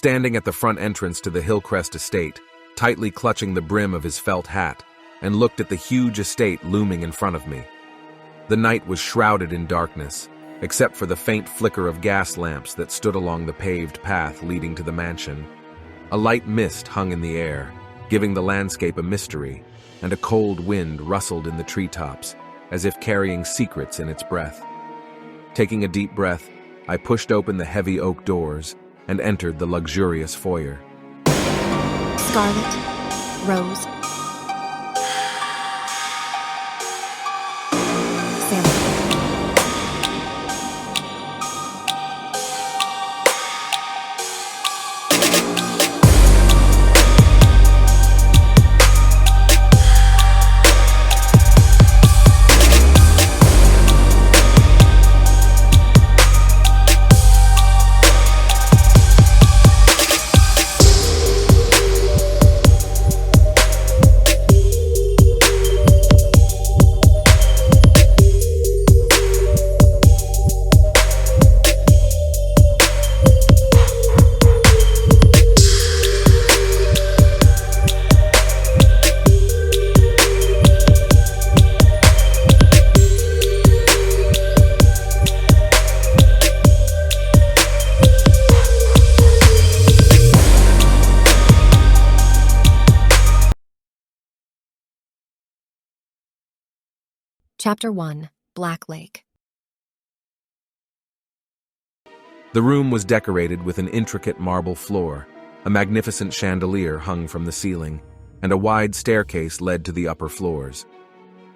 standing at the front entrance to the Hillcrest Estate, tightly clutching the brim of his felt hat, and looked at the huge estate looming in front of me. The night was shrouded in darkness, except for the faint flicker of gas lamps that stood along the paved path leading to the mansion. A light mist hung in the air, giving the landscape a mystery, and a cold wind rustled in the treetops, as if carrying secrets in its breath. Taking a deep breath, I pushed open the heavy oak doors and entered the luxurious foyer. Scarlet Rose. Chapter 1. Black Lake. The room was decorated with an intricate marble floor, a magnificent chandelier hung from the ceiling, and a wide staircase led to the upper floors.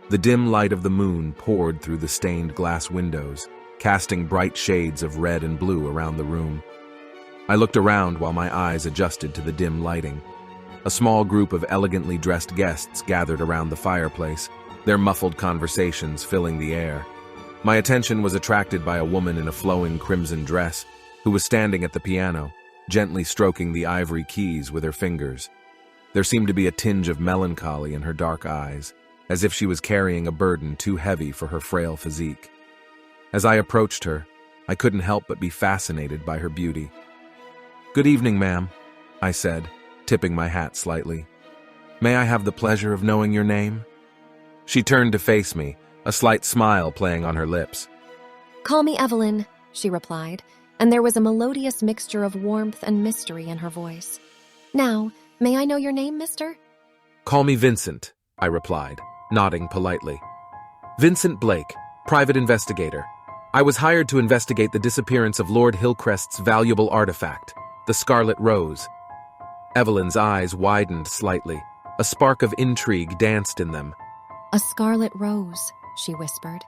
The dim light of the moon poured through the stained glass windows, casting bright shades of red and blue around the room. I looked around while my eyes adjusted to the dim lighting. A small group of elegantly dressed guests gathered around the fireplace, their muffled conversations filling the air. My attention was attracted by a woman in a flowing crimson dress who was standing at the piano, gently stroking the ivory keys with her fingers. There seemed to be a tinge of melancholy in her dark eyes, as if she was carrying a burden too heavy for her frail physique. As I approached her, I couldn't help but be fascinated by her beauty. "Good evening, ma'am," I said, tipping my hat slightly. "May I have the pleasure of knowing your name?" She turned to face me, a slight smile playing on her lips. "Call me Evelyn," she replied, and there was a melodious mixture of warmth and mystery in her voice. "Now, may I know your name, mister?" "Call me Vincent," I replied, nodding politely. "Vincent Blake, private investigator. I was hired to investigate the disappearance of Lord Hillcrest's valuable artifact, the Scarlet Rose." Evelyn's eyes widened slightly. A spark of intrigue danced in them. "A scarlet rose," she whispered.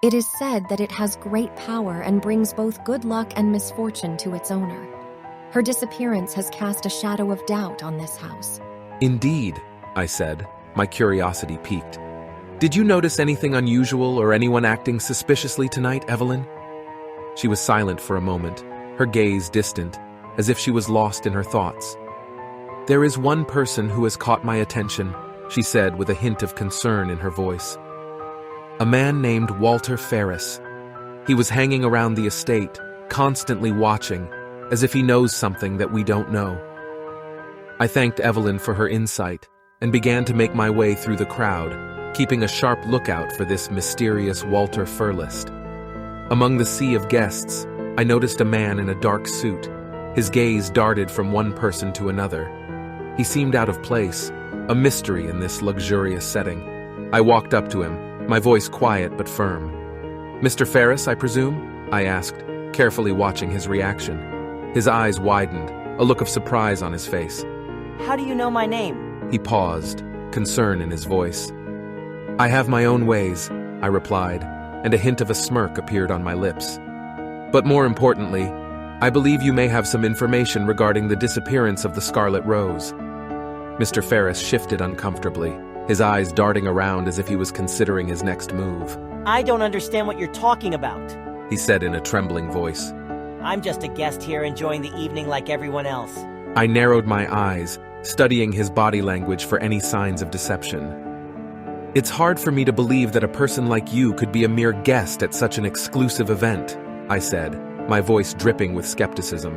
"It is said that it has great power and brings both good luck and misfortune to its owner. Her disappearance has cast a shadow of doubt on this house." "Indeed," I said, my curiosity piqued. "Did you notice anything unusual or anyone acting suspiciously tonight, Evelyn?" She was silent for a moment, her gaze distant, as if she was lost in her thoughts. "There is one person who has caught my attention," she said with a hint of concern in her voice. "A man named Walter Ferris. He was hanging around the estate, constantly watching, as if he knows something that we don't know." I thanked Evelyn for her insight and began to make my way through the crowd, keeping a sharp lookout for this mysterious Walter Ferris. Among the sea of guests, I noticed a man in a dark suit. His gaze darted from one person to another. He seemed out of place, a mystery in this luxurious setting. I walked up to him, my voice quiet but firm. "Mr. Ferris, I presume?" I asked, carefully watching his reaction. His eyes widened, a look of surprise on his face. "How do you know my name?" He paused, concern in his voice. "I have my own ways," I replied, and a hint of a smirk appeared on my lips. "But more importantly, I believe you may have some information regarding the disappearance of the Scarlet Rose." Mr. Ferris shifted uncomfortably, his eyes darting around as if he was considering his next move. "I don't understand what you're talking about," he said in a trembling voice. "I'm just a guest here enjoying the evening like everyone else." I narrowed my eyes, studying his body language for any signs of deception. "It's hard for me to believe that a person like you could be a mere guest at such an exclusive event," I said, my voice dripping with skepticism.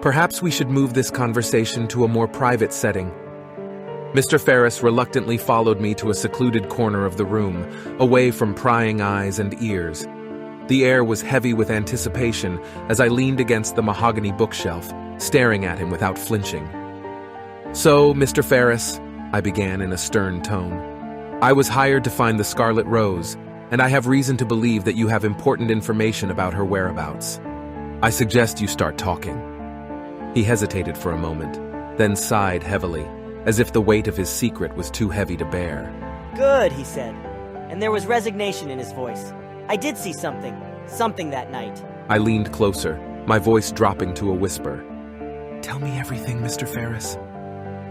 Perhaps we should move this conversation to a more private setting. Mr. Ferris reluctantly followed me to a secluded corner of the room, away from prying eyes and ears. The air was heavy with anticipation as I leaned against the mahogany bookshelf, staring at him without flinching. "So, Mr. Ferris," I began in a stern tone, "I was hired to find the Scarlet Rose, and I have reason to believe that you have important information about her whereabouts. I suggest you start talking." He hesitated for a moment, then sighed heavily, as if the weight of his secret was too heavy to bear. "Good," he said, and there was resignation in his voice. "I did see something that night." I leaned closer, my voice dropping to a whisper. "Tell me everything, Mr. Ferris."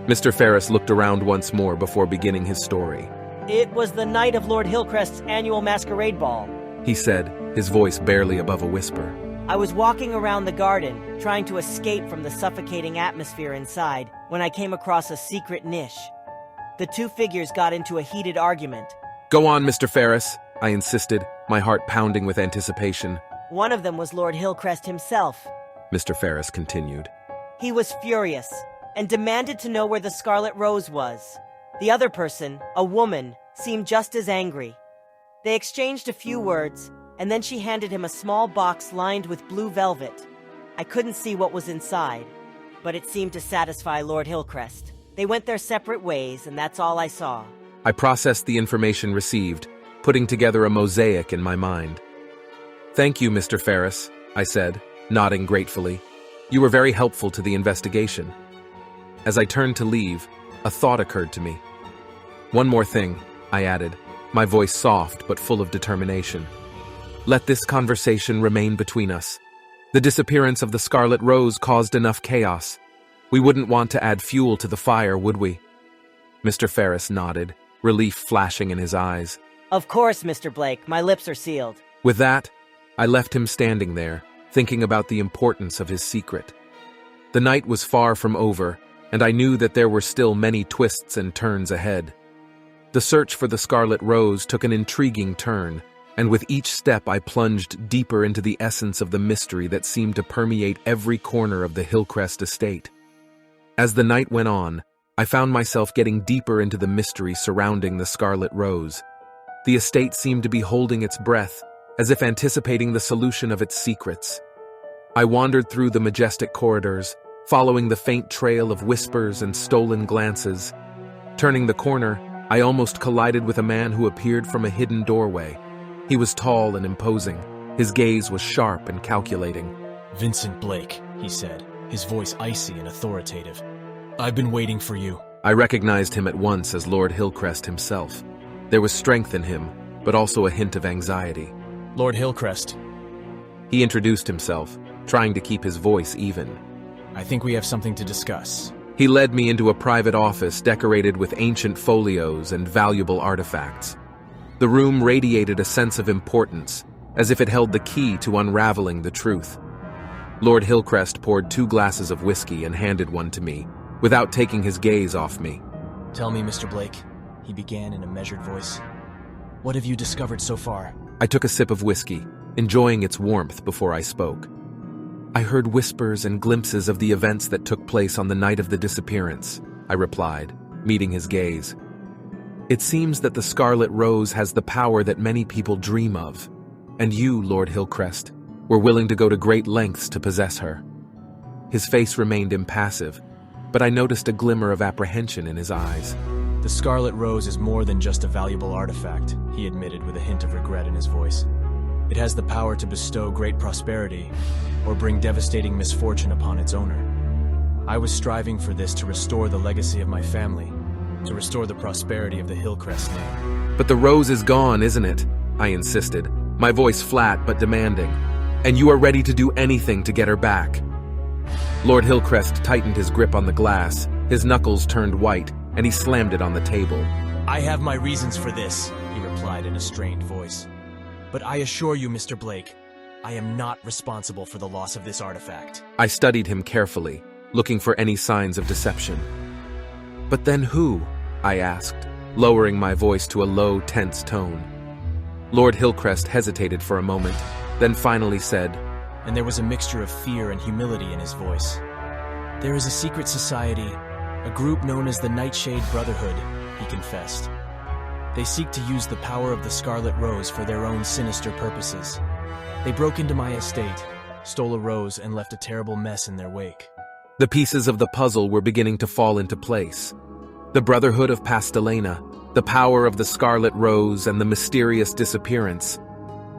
Mr. Ferris looked around once more before beginning his story. "It was the night of Lord Hillcrest's annual masquerade ball," he said, his voice barely above a whisper. "I was walking around the garden, trying to escape from the suffocating atmosphere inside, when I came across a secret niche. The two figures got into a heated argument." "Go on, Mr. Ferris," I insisted, my heart pounding with anticipation. "One of them was Lord Hillcrest himself," Mr. Ferris continued. "He was furious and demanded to know where the Scarlet Rose was. The other person, a woman, seemed just as angry. They exchanged a few words, and then she handed him a small box lined with blue velvet. I couldn't see what was inside, but it seemed to satisfy Lord Hillcrest. They went their separate ways, and that's all I saw." I processed the information received, putting together a mosaic in my mind. "Thank you, Mr. Ferris," I said, nodding gratefully. "You were very helpful to the investigation." As I turned to leave, a thought occurred to me. "One more thing," I added, my voice soft but full of determination. "Let this conversation remain between us. The disappearance of the Scarlet Rose caused enough chaos. We wouldn't want to add fuel to the fire, would we?" Mr. Ferris nodded, relief flashing in his eyes. "Of course, Mr. Blake, my lips are sealed." With that, I left him standing there, thinking about the importance of his secret. The night was far from over, and I knew that there were still many twists and turns ahead. The search for the Scarlet Rose took an intriguing turn, and with each step I plunged deeper into the essence of the mystery that seemed to permeate every corner of the Hillcrest Estate. As the night went on, I found myself getting deeper into the mystery surrounding the Scarlet Rose. The estate seemed to be holding its breath, as if anticipating the solution of its secrets. I wandered through the majestic corridors, following the faint trail of whispers and stolen glances. Turning the corner, I almost collided with a man who appeared from a hidden doorway. He was tall and imposing. His gaze was sharp and calculating. "Vincent Blake," he said, his voice icy and authoritative. "I've been waiting for you." I recognized him at once as Lord Hillcrest himself. There was strength in him, but also a hint of anxiety. "Lord Hillcrest." He introduced himself, trying to keep his voice even. "I think we have something to discuss." He led me into a private office decorated with ancient folios and valuable artifacts. The room radiated a sense of importance, as if it held the key to unraveling the truth. Lord Hillcrest poured 2 glasses of whiskey and handed one to me, without taking his gaze off me. "Tell me, Mr. Blake," he began in a measured voice. "What have you discovered so far?" I took a sip of whiskey, enjoying its warmth before I spoke. "I heard whispers and glimpses of the events that took place on the night of the disappearance," I replied, meeting his gaze. "It seems that the Scarlet Rose has the power that many people dream of, and you, Lord Hillcrest, were willing to go to great lengths to possess her." His face remained impassive, but I noticed a glimmer of apprehension in his eyes. "The Scarlet Rose is more than just a valuable artifact," he admitted with a hint of regret in his voice. "It has the power to bestow great prosperity or bring devastating misfortune upon its owner. I was striving for this to restore the legacy of my family, to restore the prosperity of the Hillcrest name." "But the rose is gone, isn't it?" I insisted, my voice flat but demanding. "And you are ready to do anything to get her back." Lord Hillcrest tightened his grip on the glass, his knuckles turned white, and he slammed it on the table. "I have my reasons for this," he replied in a strained voice. "But I assure you, Mr. Blake, I am not responsible for the loss of this artifact." I studied him carefully, looking for any signs of deception. "But then who?" I asked, lowering my voice to a low, tense tone. Lord Hillcrest hesitated for a moment, then finally said, And there was a mixture of fear and humility in his voice. There is a secret society, a group known as the Nightshade Brotherhood, he confessed. They seek to use the power of the Scarlet Rose for their own sinister purposes. They broke into my estate, stole a rose, and left a terrible mess in their wake. The pieces of the puzzle were beginning to fall into place. The Brotherhood of Pastelena, the power of the Scarlet Rose, and the mysterious disappearance.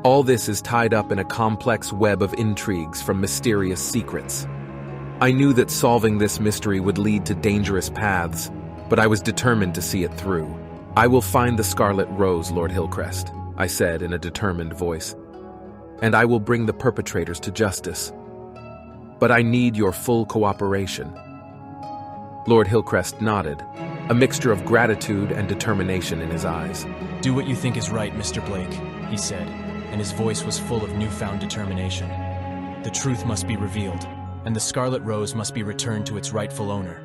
All this is tied up in a complex web of intrigues from mysterious secrets. I knew that solving this mystery would lead to dangerous paths, but I was determined to see it through. "I will find the Scarlet Rose, Lord Hillcrest," I said in a determined voice. "And I will bring the perpetrators to justice. But I need your full cooperation." Lord Hillcrest nodded, a mixture of gratitude and determination in his eyes. "Do what you think is right, Mr. Blake," he said, and his voice was full of newfound determination. "The truth must be revealed, and the Scarlet Rose must be returned to its rightful owner.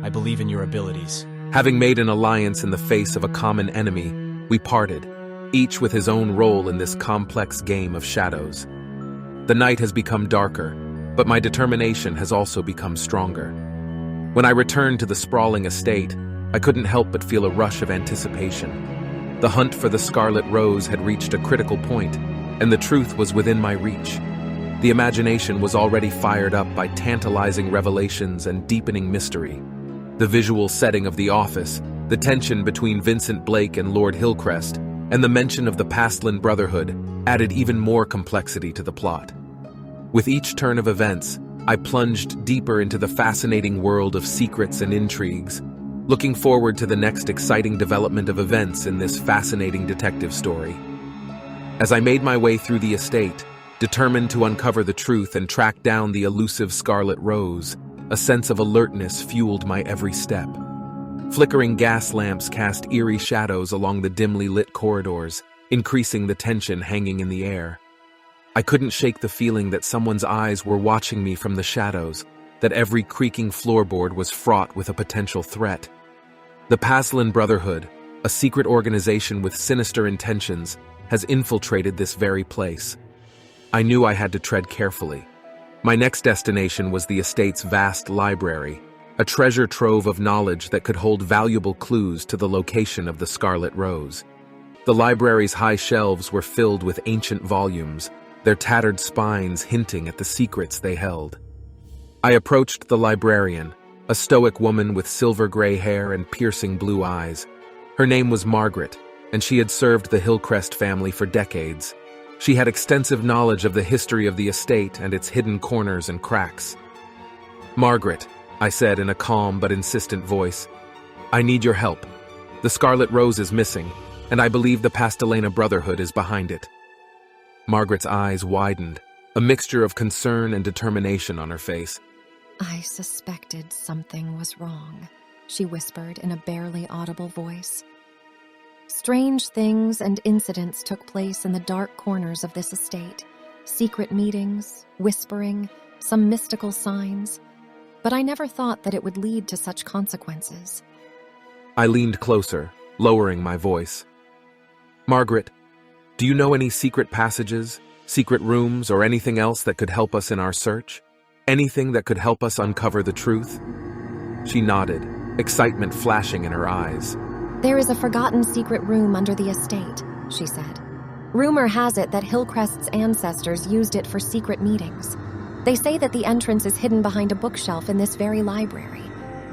I believe in your abilities." Having made an alliance in the face of a common enemy, we parted, each with his own role in this complex game of shadows. The night has become darker, but my determination has also become stronger. When I returned to the sprawling estate, I couldn't help but feel a rush of anticipation. The hunt for the Scarlet Rose had reached a critical point, and the truth was within my reach. The imagination was already fired up by tantalizing revelations and deepening mystery. The visual setting of the office, the tension between Vincent Blake and Lord Hillcrest, and the mention of the Pastelena Brotherhood added even more complexity to the plot. With each turn of events, I plunged deeper into the fascinating world of secrets and intrigues, looking forward to the next exciting development of events in this fascinating detective story. As I made my way through the estate, determined to uncover the truth and track down the elusive Scarlet Rose, a sense of alertness fueled my every step. Flickering gas lamps cast eerie shadows along the dimly lit corridors, increasing the tension hanging in the air. I couldn't shake the feeling that someone's eyes were watching me from the shadows, that every creaking floorboard was fraught with a potential threat. The Pastelena Brotherhood, a secret organization with sinister intentions, has infiltrated this very place. I knew I had to tread carefully. My next destination was the estate's vast library, a treasure trove of knowledge that could hold valuable clues to the location of the Scarlet Rose. The library's high shelves were filled with ancient volumes, their tattered spines hinting at the secrets they held. I approached the librarian, a stoic woman with silver-gray hair and piercing blue eyes. Her name was Margaret, and she had served the Hillcrest family for decades. She had extensive knowledge of the history of the estate and its hidden corners and cracks. "Margaret," I said in a calm but insistent voice, "I need your help. The Scarlet Rose is missing, and I believe the Pastelena Brotherhood is behind it." Margaret's eyes widened, a mixture of concern and determination on her face. "I suspected something was wrong," she whispered in a barely audible voice. Strange things and incidents took place in the dark corners of this estate. Secret meetings, whispering, some mystical signs. But I never thought that it would lead to such consequences. I leaned closer, lowering my voice. "Margaret, do you know any secret passages, secret rooms, or anything else that could help us in our search? Anything that could help us uncover the truth?" She nodded, excitement flashing in her eyes. "There is a forgotten secret room under the estate," she said. "Rumor has it that Hillcrest's ancestors used it for secret meetings. They say that the entrance is hidden behind a bookshelf in this very library."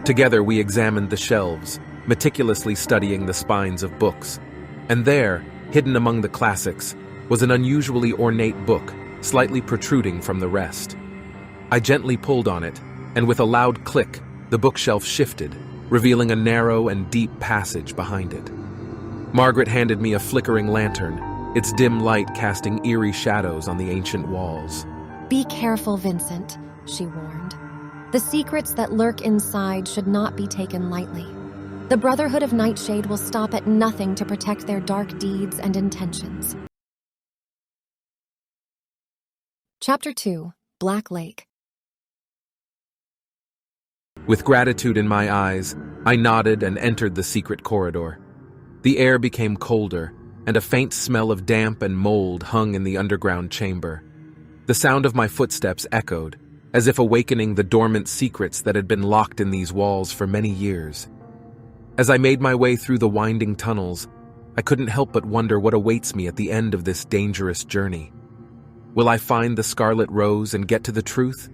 Together we examined the shelves, meticulously studying the spines of books. And there, hidden among the classics, was an unusually ornate book, slightly protruding from the rest. I gently pulled on it, and with a loud click, the bookshelf shifted, revealing a narrow and deep passage behind it. Margaret handed me a flickering lantern, its dim light casting eerie shadows on the ancient walls. "Be careful, Vincent," she warned. "The secrets that lurk inside should not be taken lightly. The Brotherhood of Nightshade will stop at nothing to protect their dark deeds and intentions." Chapter 2, Black Lake. With gratitude in my eyes, I nodded and entered the secret corridor. The air became colder, and a faint smell of damp and mold hung in the underground chamber. The sound of my footsteps echoed, as if awakening the dormant secrets that had been locked in these walls for many years. As I made my way through the winding tunnels, I couldn't help but wonder what awaits me at the end of this dangerous journey. Will I find the Scarlet Rose and get to the truth?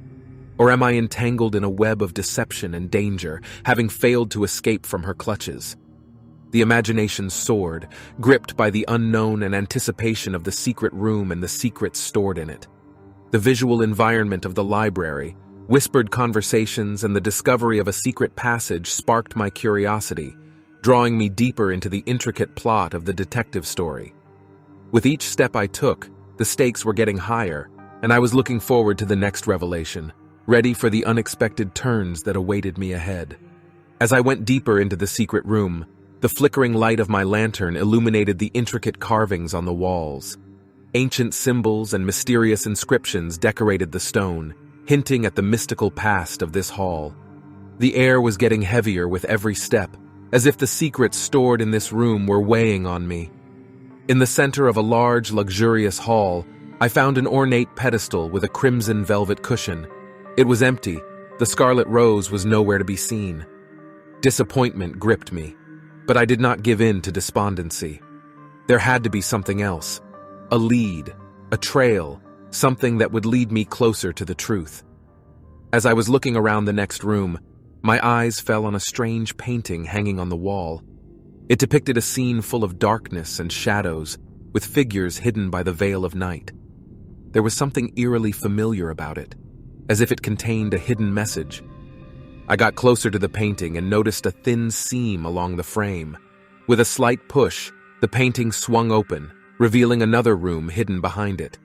Or am I entangled in a web of deception and danger, having failed to escape from her clutches? The imagination soared, gripped by the unknown and anticipation of the secret room and the secrets stored in it. The visual environment of the library, whispered conversations, and the discovery of a secret passage sparked my curiosity, drawing me deeper into the intricate plot of the detective story. With each step I took, the stakes were getting higher, and I was looking forward to the next revelation, ready for the unexpected turns that awaited me ahead. As I went deeper into the secret room, the flickering light of my lantern illuminated the intricate carvings on the walls. Ancient symbols and mysterious inscriptions decorated the stone, hinting at the mystical past of this hall. The air was getting heavier with every step, as if the secrets stored in this room were weighing on me. In the center of a large, luxurious hall, I found an ornate pedestal with a crimson velvet cushion. It was empty. The Scarlet Rose was nowhere to be seen. Disappointment gripped me, but I did not give in to despondency. There had to be something else. A lead, a trail, something that would lead me closer to the truth. As I was looking around the next room, my eyes fell on a strange painting hanging on the wall. It depicted a scene full of darkness and shadows, with figures hidden by the veil of night. There was something eerily familiar about it, as if it contained a hidden message. I got closer to the painting and noticed a thin seam along the frame. With a slight push, the painting swung open, revealing another room hidden behind it.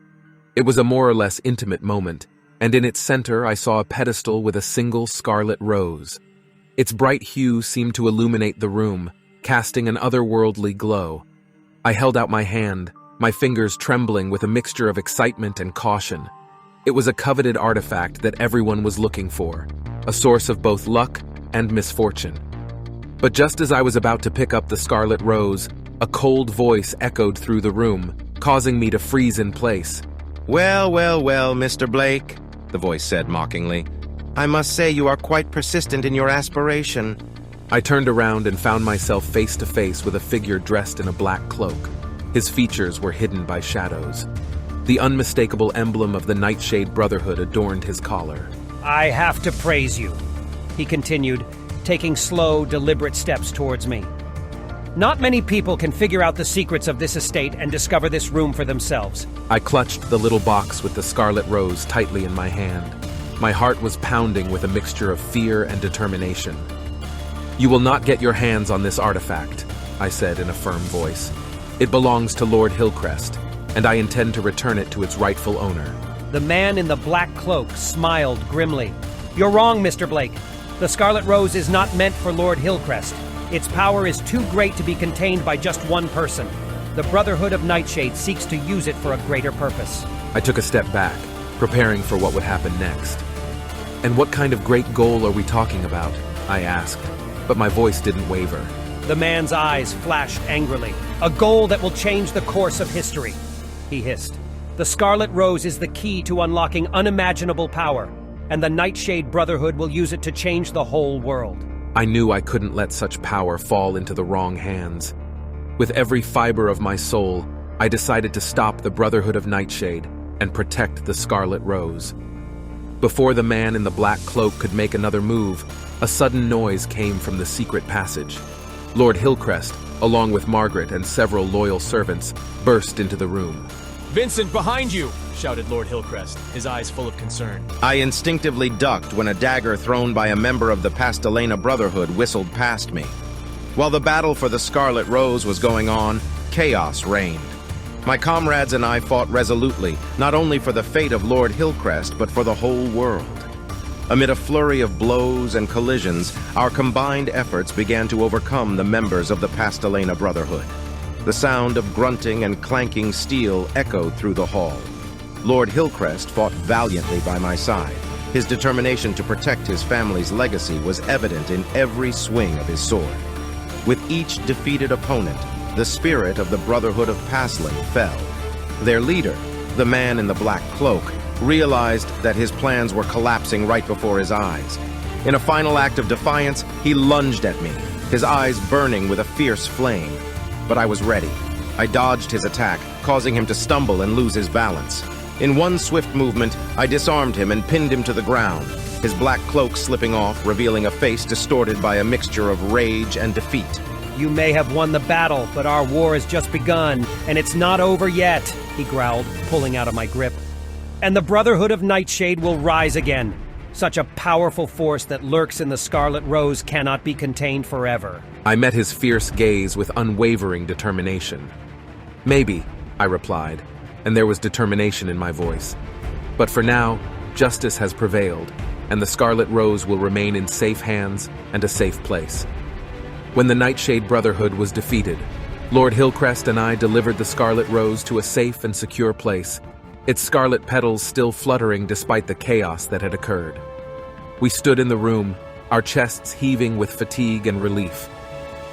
It was a more or less intimate moment, and in its center I saw a pedestal with a single scarlet rose. Its bright hue seemed to illuminate the room, casting an otherworldly glow. I held out my hand, my fingers trembling with a mixture of excitement and caution. It was a coveted artifact that everyone was looking for, a source of both luck and misfortune. But just as I was about to pick up the Scarlet Rose, a cold voice echoed through the room, causing me to freeze in place. Well, Mr. Blake, the voice said mockingly. I must say you are quite persistent in your aspiration. I turned around and found myself face to face with a figure dressed in a black cloak. His features were hidden by shadows. The unmistakable emblem of the Nightshade Brotherhood adorned his collar. I have to praise you, he continued, taking slow, deliberate steps towards me. Not many people can figure out the secrets of this estate and discover this room for themselves. I clutched the little box with the Scarlet Rose tightly in my hand. My heart was pounding with a mixture of fear and determination. You will not get your hands on this artifact, I said in a firm voice. It belongs to Lord Hillcrest, and I intend to return it to its rightful owner. The man in the black cloak smiled grimly. You're wrong, Mr. Blake. The Scarlet Rose is not meant for Lord Hillcrest. Its power is too great to be contained by just one person. The Brotherhood of Nightshade seeks to use it for a greater purpose. I took a step back, preparing for what would happen next. And what kind of great goal are we talking about? I asked, but my voice didn't waver. The man's eyes flashed angrily. A goal that will change the course of history, he hissed. The Scarlet Rose is the key to unlocking unimaginable power, and the Nightshade Brotherhood will use it to change the whole world. I knew I couldn't let such power fall into the wrong hands. With every fiber of my soul, I decided to stop the Brotherhood of Nightshade and protect the Scarlet Rose. Before the man in the black cloak could make another move, a sudden noise came from the secret passage. Lord Hillcrest, along with Margaret and several loyal servants, burst into the room. Vincent, behind you! Shouted Lord Hillcrest, his eyes full of concern. I instinctively ducked when a dagger thrown by a member of the Pastelena Brotherhood whistled past me. While the battle for the Scarlet Rose was going on, chaos reigned. My comrades and I fought resolutely, not only for the fate of Lord Hillcrest, but for the whole world. Amid a flurry of blows and collisions, our combined efforts began to overcome the members of the Pastelena Brotherhood. The sound of grunting and clanking steel echoed through the hall. Lord Hillcrest fought valiantly by my side. His determination to protect his family's legacy was evident in every swing of his sword. With each defeated opponent, the spirit of the Brotherhood of Pasling fell. Their leader, the man in the black cloak, realized that his plans were collapsing right before his eyes. In a final act of defiance, he lunged at me, his eyes burning with a fierce flame. But I was ready. I dodged his attack, causing him to stumble and lose his balance. In one swift movement, I disarmed him and pinned him to the ground, his black cloak slipping off, revealing a face distorted by a mixture of rage and defeat. You may have won the battle, but our war has just begun, and it's not over yet, he growled, pulling out of my grip. And the Brotherhood of Nightshade will rise again. Such a powerful force that lurks in the Scarlet Rose cannot be contained forever. I met his fierce gaze with unwavering determination. Maybe, I replied, and there was determination in my voice. But for now, justice has prevailed, and the Scarlet Rose will remain in safe hands and a safe place. When the Nightshade Brotherhood was defeated, Lord Hillcrest and I delivered the Scarlet Rose to a safe and secure place, its scarlet petals still fluttering despite the chaos that had occurred. We stood in the room, our chests heaving with fatigue and relief.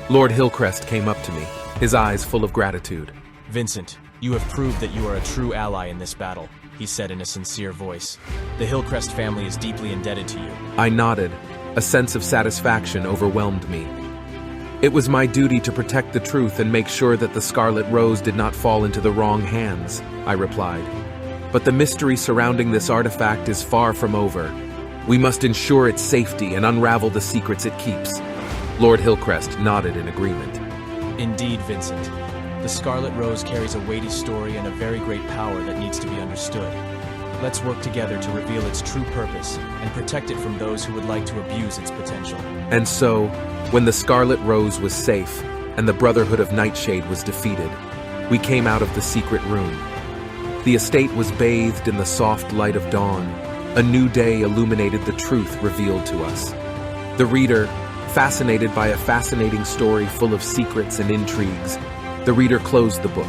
Lord Hillcrest came up to me, his eyes full of gratitude. Vincent, you have proved that you are a true ally in this battle, he said in a sincere voice. The Hillcrest family is deeply indebted to you. I nodded. A sense of satisfaction overwhelmed me. It was my duty to protect the truth and make sure that the Scarlet Rose did not fall into the wrong hands, I replied. But the mystery surrounding this artifact is far from over. We must ensure its safety and unravel the secrets it keeps. Lord Hillcrest nodded in agreement. Indeed, Vincent. The Scarlet Rose carries a weighty story and a very great power that needs to be understood. Let's work together to reveal its true purpose and protect it from those who would like to abuse its potential. And so, when the Scarlet Rose was safe and the Brotherhood of Nightshade was defeated, we came out of the secret room. The estate was bathed in the soft light of dawn. A new day illuminated the truth revealed to us. The reader, fascinated by a fascinating story full of secrets and intrigues, the reader closed the book.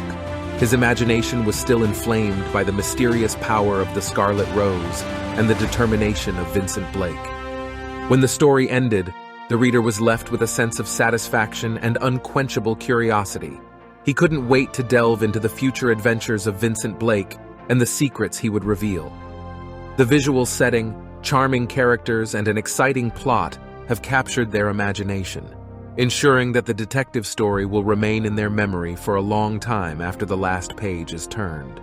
His imagination was still inflamed by the mysterious power of the Scarlet Rose and the determination of Vincent Blake. When the story ended, the reader was left with a sense of satisfaction and unquenchable curiosity. He couldn't wait to delve into the future adventures of Vincent Blake and the secrets he would reveal. The visual setting, charming characters, and an exciting plot have captured their imagination, ensuring that the detective story will remain in their memory for a long time after the last page is turned.